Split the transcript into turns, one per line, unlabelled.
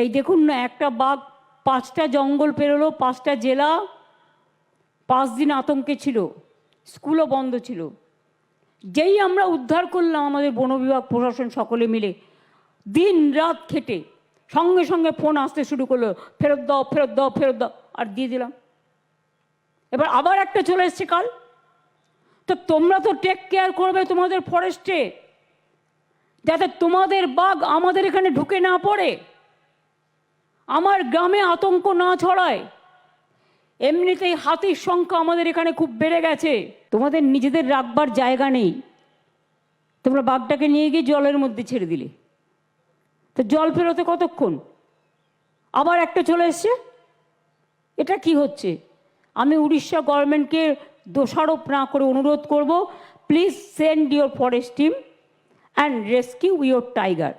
এই দেখুন না, একটা বাঘ 5টা জঙ্গল পেরোলো, 5টা জেলা, 5 দিন আতঙ্কে ছিল, স্কুলও বন্ধ ছিল। যেই আমরা উদ্ধার করলাম, আমাদের বন বিভাগ প্রশাসন সকলে মিলে দিন রাত খেটে, সঙ্গে সঙ্গে ফোন আসতে শুরু করলো, ফেরত দাও ফেরত দাও ফেরত দাও, আর দিয়ে দিলাম। এবার আবার একটা চলে এসছে কাল। তো তোমরা তো টেক কেয়ার করবে তোমাদের ফরেস্টে, যাতে তোমাদের বাঘ আমাদের এখানে ঢুকে না পড়ে, আমার গ্রামে আতঙ্ক না ছড়ায়। এমনিতেই হাতির সংখ্যা আমাদের এখানে খুব বেড়ে গেছে, তোমাদের নিজেদের রাখবার জায়গা নেই। তোমরা বাঘটাকে নিয়ে গিয়ে জলের মধ্যে ছেড়ে দিলে, তো জল ফেরোতে কতক্ষণ? আবার একটা চলে এসছে। এটা কি হচ্ছে? আমি উড়িষ্যা গভর্নমেন্টকে দোষারোপ না করে অনুরোধ করব, please send your forest team and rescue your tiger.